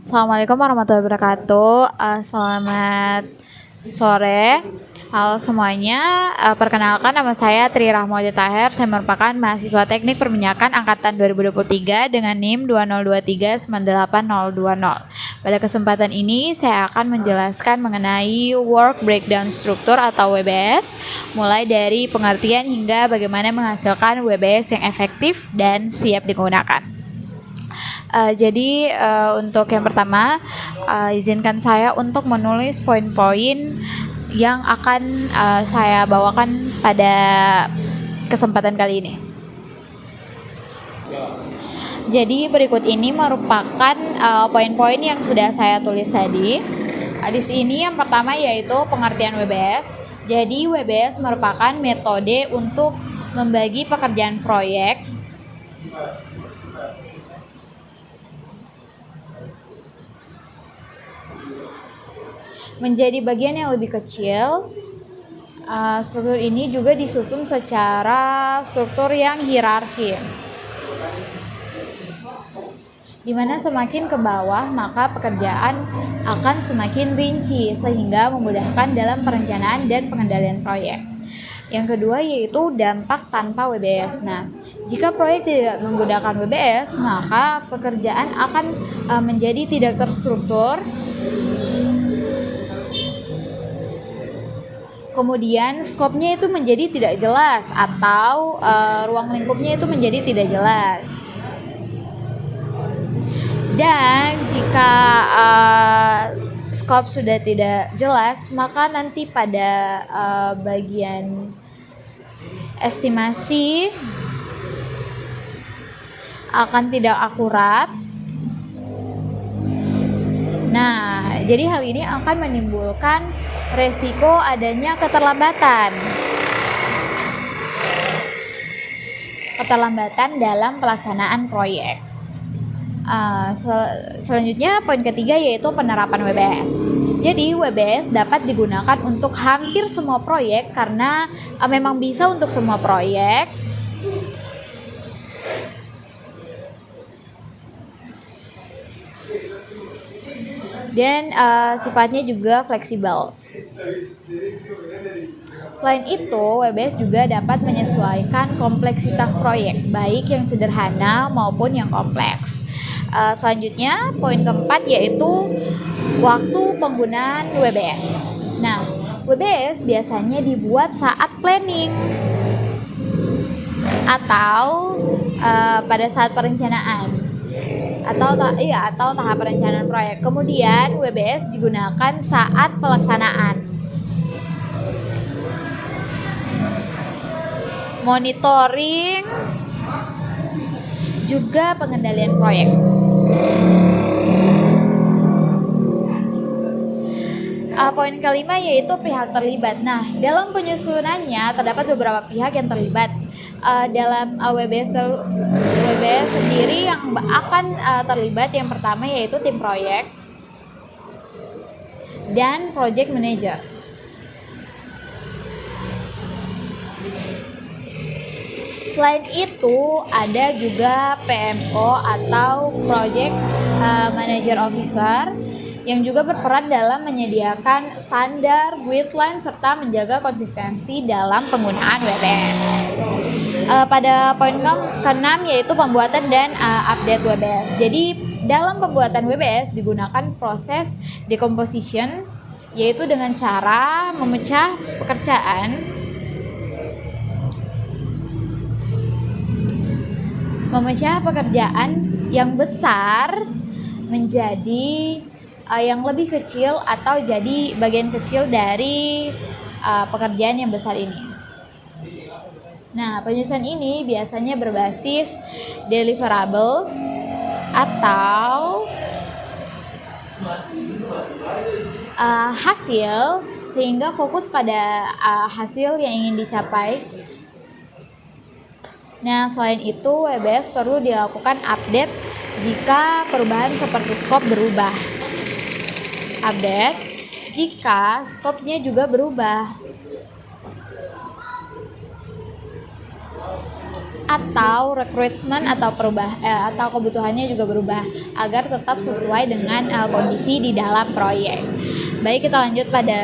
Assalamualaikum warahmatullahi wabarakatuh. Selamat sore. Halo semuanya. Perkenalkan nama saya Tri Rahmawati Taher. Saya merupakan mahasiswa Teknik Perminyakan angkatan 2023 dengan NIM 202398020. Pada kesempatan ini saya akan menjelaskan mengenai work breakdown struktur atau WBS, mulai dari pengertian hingga bagaimana menghasilkan WBS yang efektif dan siap digunakan. Jadi untuk yang pertama, izinkan saya untuk menulis poin-poin yang akan saya bawakan pada kesempatan kali ini. Jadi berikut ini merupakan poin-poin yang sudah saya tulis tadi. Di sini yang pertama yaitu pengertian WBS. Jadi WBS merupakan metode untuk membagi pekerjaan proyek menjadi bagian yang lebih kecil. Struktur ini juga disusun secara struktur yang hierarki, di mana semakin ke bawah maka pekerjaan akan semakin rinci sehingga memudahkan dalam perencanaan dan pengendalian proyek. Yang kedua yaitu dampak tanpa WBS. Nah, jika proyek tidak menggunakan WBS, maka pekerjaan akan menjadi tidak terstruktur. Kemudian skopnya itu menjadi tidak jelas atau ruang lingkupnya itu menjadi tidak jelas. Dan jika skop sudah tidak jelas, maka nanti pada bagian estimasi akan tidak akurat. Nah, jadi hal ini akan menimbulkan resiko adanya keterlambatan dalam pelaksanaan proyek. Selanjutnya poin ketiga yaitu penerapan WBS. Jadi WBS dapat digunakan untuk hampir semua proyek karena memang bisa untuk semua proyek. Dan sifatnya juga fleksibel. Selain itu, WBS juga dapat menyesuaikan kompleksitas proyek, baik yang sederhana maupun yang kompleks. Selanjutnya, poin keempat yaitu waktu penggunaan WBS. Nah, WBS biasanya dibuat saat planning atau pada saat perencanaan atau tahap perencanaan proyek. Kemudian WBS digunakan saat pelaksanaan, monitoring, juga pengendalian proyek. Poin kelima yaitu pihak terlibat. Nah, dalam penyusunannya terdapat beberapa pihak yang terlibat dalam WBS sendiri yang akan terlibat. Yang pertama yaitu tim proyek dan project manager. Selain itu ada juga PMO atau project manager officer yang juga berperan dalam menyediakan standar, guideline, serta menjaga konsistensi dalam penggunaan WBS. Pada poin ke-6 yaitu pembuatan dan update WBS. Jadi dalam pembuatan WBS digunakan proses decomposition, yaitu dengan cara memecah pekerjaan yang besar menjadi yang lebih kecil atau jadi bagian kecil dari pekerjaan yang besar ini. Nah, penyusunan ini biasanya berbasis deliverables atau hasil, sehingga fokus pada hasil yang ingin dicapai. Nah, selain itu WBS perlu dilakukan update jika perubahan seperti skop berubah. Update jika skopnya juga berubah. atau recruitment atau kebutuhannya juga berubah agar tetap sesuai dengan kondisi di dalam proyek. Baik, kita lanjut pada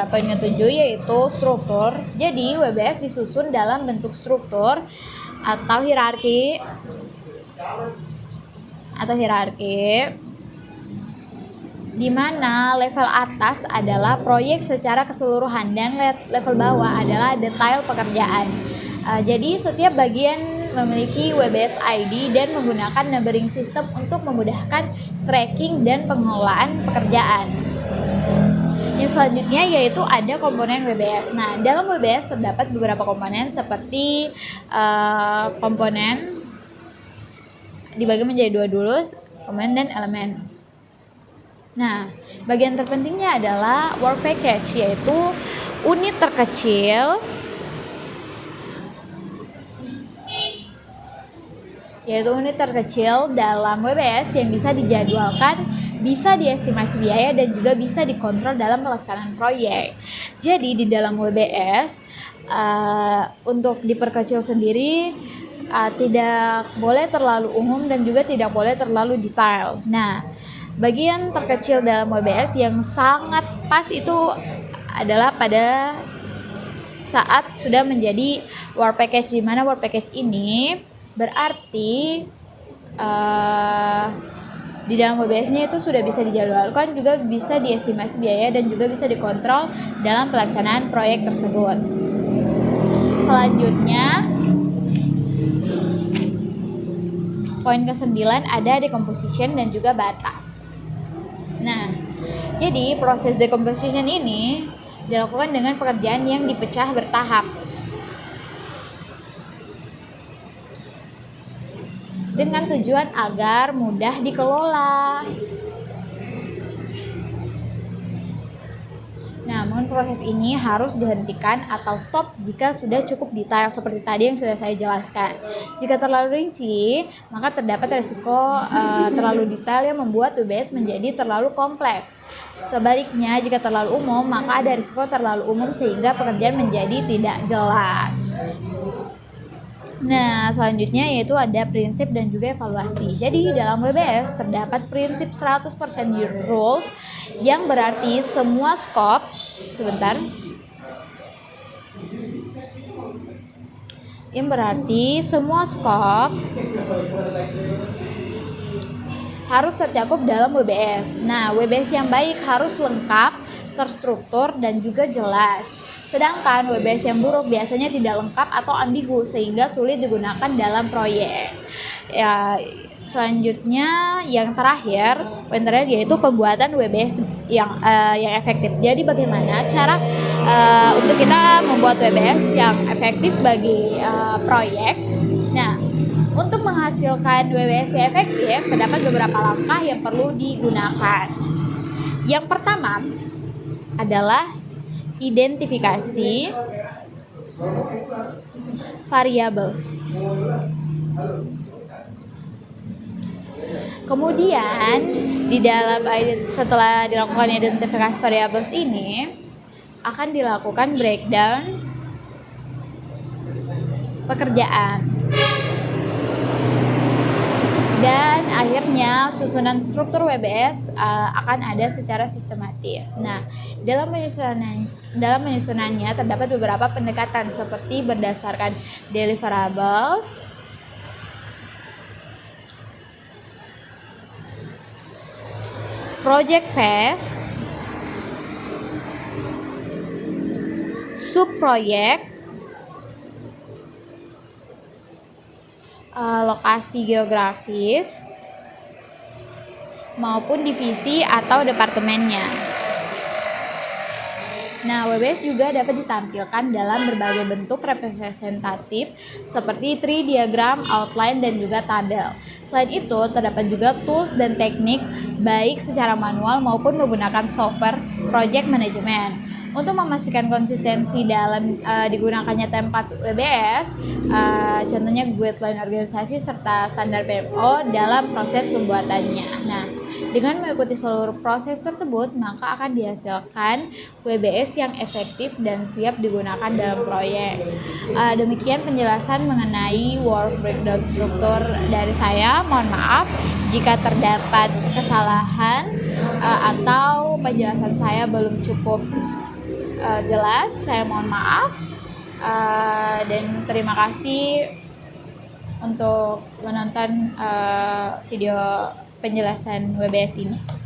poin ke-7 yaitu struktur. Jadi WBS disusun dalam bentuk struktur atau hierarki di mana level atas adalah proyek secara keseluruhan dan level bawah adalah detail pekerjaan. Jadi setiap bagian memiliki WBS ID dan menggunakan numbering system untuk memudahkan tracking dan pengelolaan pekerjaan. Yang selanjutnya yaitu ada komponen WBS. Nah, dalam WBS terdapat beberapa komponen seperti komponen dibagi menjadi dua dulu, komponen dan elemen. Nah, bagian terpentingnya adalah work package, yaitu unit terkecil dalam WBS yang bisa dijadwalkan, bisa diestimasi biaya, dan juga bisa dikontrol dalam pelaksanaan proyek. Jadi di dalam WBS untuk diperkecil sendiri tidak boleh terlalu umum dan juga tidak boleh terlalu detail. Nah, bagian terkecil dalam WBS yang sangat pas itu adalah pada saat sudah menjadi work package, di mana work package ini berarti di dalam WBS-nya itu sudah bisa dijadwalkan, juga bisa diestimasi biaya, dan juga bisa dikontrol dalam pelaksanaan proyek tersebut. Selanjutnya, poin ke-9 ada decomposition dan juga batas. Nah, jadi proses decomposition ini dilakukan dengan pekerjaan yang dipecah bertahap dengan tujuan agar mudah dikelola. Namun proses ini harus dihentikan atau stop jika sudah cukup detail seperti tadi yang sudah saya jelaskan. Jika terlalu rinci, maka terdapat risiko terlalu detail yang membuat WBS menjadi terlalu kompleks. Sebaliknya, jika terlalu umum, maka ada risiko terlalu umum sehingga pekerjaan menjadi tidak jelas. Nah, selanjutnya yaitu ada prinsip dan juga evaluasi. Jadi dalam WBS terdapat prinsip 100% rules yang berarti semua scope harus tercakup dalam WBS. Nah, WBS yang baik harus lengkap, terstruktur, dan juga jelas. Sedangkan WBS yang buruk biasanya tidak lengkap atau ambigu sehingga sulit digunakan dalam proyek. Ya, selanjutnya yang terakhir yaitu pembuatan WBS yang efektif. Jadi bagaimana cara untuk kita membuat WBS yang efektif bagi proyek? Nah, untuk menghasilkan WBS yang efektif terdapat beberapa langkah yang perlu digunakan. Yang pertama adalah identifikasi variables. Kemudian setelah dilakukan identifikasi variables ini akan dilakukan breakdown pekerjaan. Dan akhirnya susunan struktur WBS akan ada secara sistematis. Nah, dalam penyusunannya terdapat beberapa pendekatan seperti berdasarkan deliverables, project phase, subproyek, lokasi geografis, maupun divisi atau departemennya. Nah, WBS juga dapat ditampilkan dalam berbagai bentuk representatif seperti tree diagram, outline, dan juga tabel. Selain itu, terdapat juga tools dan teknik baik secara manual maupun menggunakan software project management. Untuk memastikan konsistensi dalam digunakannya template WBS, contohnya guideline organisasi serta standar PMO dalam proses pembuatannya. Nah, Dengan mengikuti seluruh proses tersebut, maka akan dihasilkan WBS yang efektif dan siap digunakan dalam proyek. Demikian penjelasan mengenai work breakdown struktur dari saya. Mohon maaf jika terdapat kesalahan atau penjelasan saya belum cukup jelas. Saya mohon maaf dan terima kasih untuk menonton video penjelasan WBS ini.